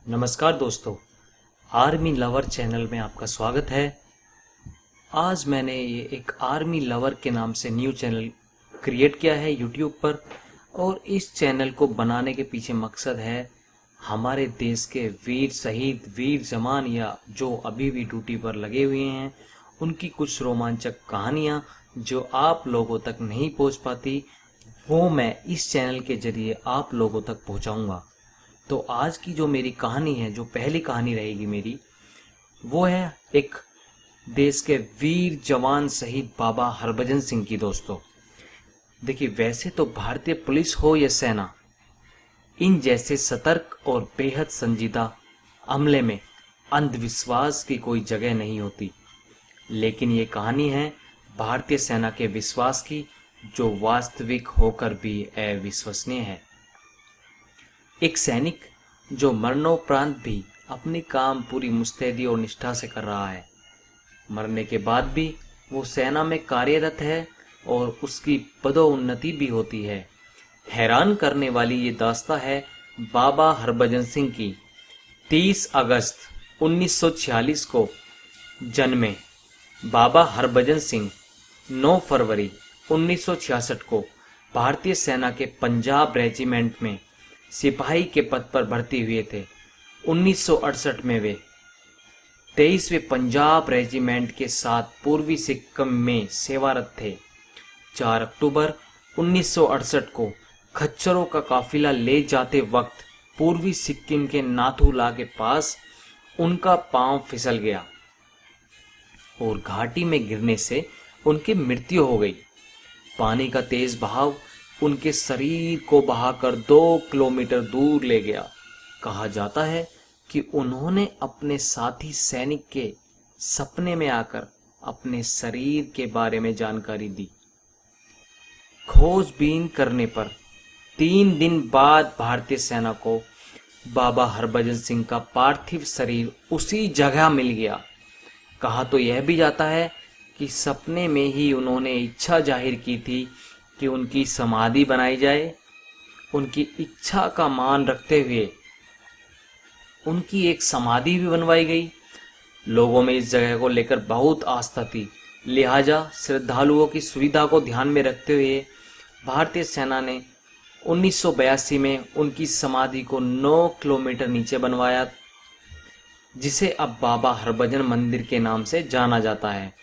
नमस्कार दोस्तों, army lover channel में आपका स्वागत है। आज मैंने ये एक आर्मी लवर के नाम से न्यू चैनल क्रिएट किया है यूट्यूब पर। और इस चैनल को बनाने के पीछे मकसद है हमारे देश के वीर शहीद, वीर जवान या जो अभी भी ड्यूटी पर लगे हुए हैं, उनकी कुछ रोमांचक कहानियाँ जो आप लोगों तक नहीं पहुँच पाती, वो मैं इस चैनल के जरिए आप लोगों तक पहुँचाऊँगा। तो आज की जो मेरी कहानी है, जो पहली कहानी रहेगी मेरी, वो है एक देश के वीर जवान शहीद बाबा हरभजन सिंह की। दोस्तों देखिए, वैसे तो भारतीय पुलिस हो या सेना, इन जैसे सतर्क और बेहद संजीदा अमले में अंधविश्वास की कोई जगह नहीं होती। लेकिन ये कहानी है भारतीय सेना के विश्वास की, जो वास्तविक होकर भी अविश्वसनीय है। एक सैनिक जो मरणोपरांत भी अपने काम पूरी मुस्तैदी और निष्ठा से कर रहा है। मरने के बाद भी वो सेना में कार्यरत है और उसकी पदोन्नति भी होती है। हैरान करने वाली ये दास्तां है बाबा हरभजन सिंह की। 30 अगस्त 1946 को जन्मे बाबा हरभजन सिंह 9 फरवरी 1966 को भारतीय सेना के पंजाब रेजिमेंट में सिपाही के पद पर भर्ती हुए थे। 1968 में वे 23वें पंजाब रेजिमेंट के साथ पूर्वी सिक्किम में सेवारत थे। 4 अक्टूबर 1968 को खच्चरों का काफिला ले जाते वक्त पूर्वी सिक्किम के नाथुला के पास उनका पांव फिसल गया और घाटी में गिरने से उनकी मृत्यु हो गई। पानी का तेज बहाव उनके शरीर को बहाकर 2 किलोमीटर दूर ले गया। कहा जाता है कि उन्होंने अपने साथी सैनिक के सपने में आकर अपने शरीर के बारे में जानकारी दी। खोजबीन करने पर 3 दिन बाद भारतीय सेना को बाबा हरभजन सिंह का पार्थिव शरीर उसी जगह मिल गया। कहा तो यह भी जाता है कि सपने में ही उन्होंने इच्छा जाहिर की थी कि उनकी समाधि बनाई जाए। उनकी इच्छा का मान रखते हुए उनकी एक समाधि भी बनवाई गई। लोगों में इस जगह को लेकर बहुत आस्था थी, लिहाजा श्रद्धालुओं की सुविधा को ध्यान में रखते हुए भारतीय सेना ने 1982 में उनकी समाधि को 9 किलोमीटर नीचे बनवाया, जिसे अब बाबा हरभजन मंदिर के नाम से जाना जाता है।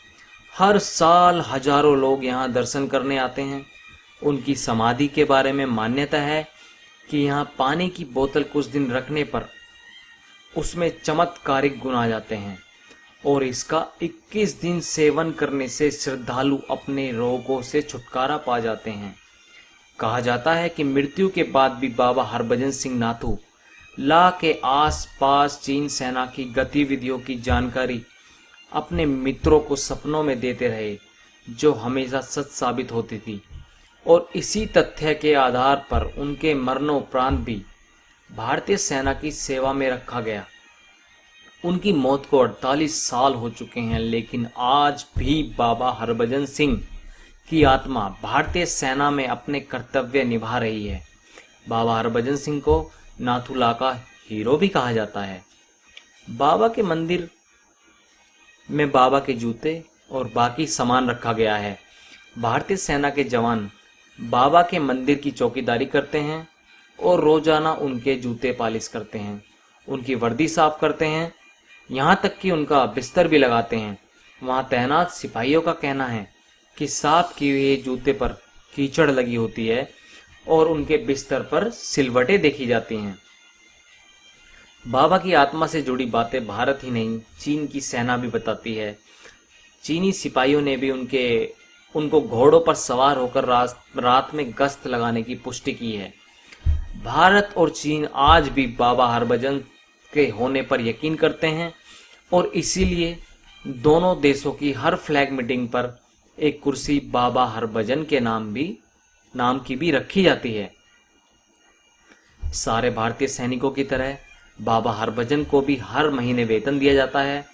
हर साल हजारों लोग यहाँ दर्शन करने आते हैं। उनकी समाधि के बारे में मान्यता है कि यहाँ पानी की बोतल कुछ दिन रखने पर उसमें चमत्कारिक गुण आ जाते हैं और इसका 21 दिन सेवन करने से श्रद्धालु अपने रोगों से छुटकारा पा जाते हैं। कहा जाता है कि मृत्यु के बाद भी बाबा हरभजन सिंह नाथू ला के आसपास चीन सेना की गतिविधियों की जानकारी अपने मित्रों को सपनों में देते रहे, जो हमेशा सच साबित होती थी। और इसी तथ्य के आधार पर उनके मरणोपरांत भी भारतीय सेना की सेवा में रखा गया। उनकी मौत को 48 साल हो चुके हैं, लेकिन आज भी बाबा हरभजन सिंह की आत्मा भारतीय सेना में अपने कर्तव्य निभा रही है। बाबा हरभजन सिंह को नाथुला का हीरो भी कहा जाता है। बाबा के मंदिर में बाबा के जूते और बाकी सामान रखा गया है। भारतीय सेना के जवान बाबा के मंदिर की चौकीदारी करते हैं और रोजाना उनके जूते पालिश करते हैं, उनकी वर्दी साफ करते हैं, यहाँ तक कि उनका बिस्तर भी लगाते हैं। वहाँ तैनात सिपाहियों का कहना है कि साफ किए हुए जूते पर कीचड़ लगी होती है और उनके बिस्तर पर सिलवटें देखी जाती हैं। बाबा की आत्मा से जुड़ी बातें भारत ही नहीं, चीन की सेना भी बताती है। चीनी सिपाहियों ने भी उनको घोड़ों पर सवार होकर रात में गश्त लगाने की पुष्टि की है। भारत और चीन आज भी बाबा हरभजन के होने पर यकीन करते हैं और इसीलिए दोनों देशों की हर फ्लैग मीटिंग पर एक कुर्सी बाबा हरभजन के नाम की भी रखी जाती है। सारे भारतीय सैनिकों की तरह बाबा हरभजन को भी हर महीने वेतन दिया जाता है।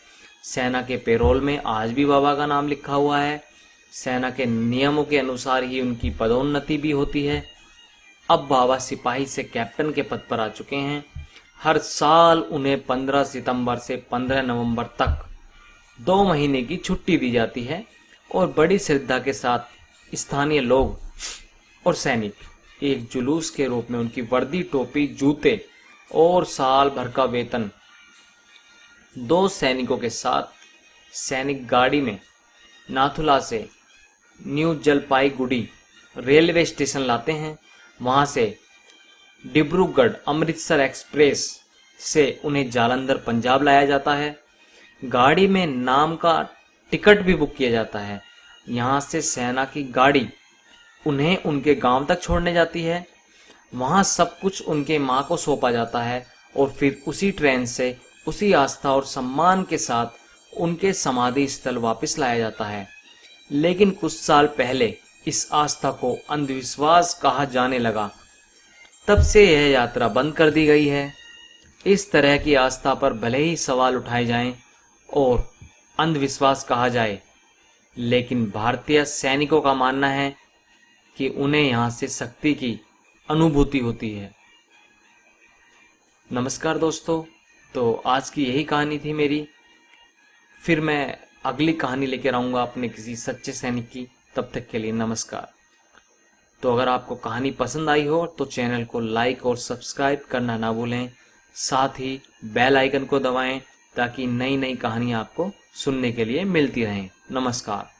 सेना के पेरोल में आज भी बाबा का नाम लिखा हुआ है। सेना के नियमों के अनुसार ही उनकी पदोन्नति भी होती है। अब बाबा सिपाही से कैप्टन के पद पर आ चुके हैं। हर साल उन्हें 15 सितंबर से 15 नवंबर तक 2 महीने की छुट्टी दी जाती है और बड़ी श्रद्धा के साथ स्थानीय लोग और सैनिक एक जुलूस के रूप में उनकी वर्दी, टोपी, जूते और साल भर का वेतन 2 सैनिकों के साथ सैनिक गाड़ी में नाथुला से न्यू जलपाईगुड़ी रेलवे स्टेशन लाते हैं। वहां से डिब्रूगढ़ अमृतसर एक्सप्रेस से उन्हें जालंधर पंजाब लाया जाता है। गाड़ी में नाम का टिकट भी बुक किया जाता है। यहाँ से सेना की गाड़ी उन्हें उनके गांव तक छोड़ने जाती है। वहाँ सब कुछ उनके माँ को सौंपा जाता है और फिर उसी ट्रेन से उसी आस्था और सम्मान के साथ उनके समाधि स्थल वापस लाया जाता है। लेकिन कुछ साल पहले इस आस्था को अंधविश्वास कहा जाने लगा। तब से यह यात्रा बंद कर दी गई है। इस तरह की आस्था पर भले ही सवाल उठाए जाएं और अंधविश्वास कहा जाए, लेकिन भारतीय सैनिकों का मानना है कि उन्हें यहाँ से शक्ति की अनुभूति होती है। नमस्कार दोस्तों, तो आज की यही कहानी थी मेरी। फिर मैं अगली कहानी लेकर आऊँगा अपने किसी सच्चे सैनिक की। तब तक के लिए नमस्कार। तो अगर आपको कहानी पसंद आई हो तो चैनल को लाइक और सब्सक्राइब करना ना भूलें। साथ ही बेल आइकन को दबाएं ताकि नई नई कहानियाँ आपको सुनने के लिए मिलती रहें। नमस्कार।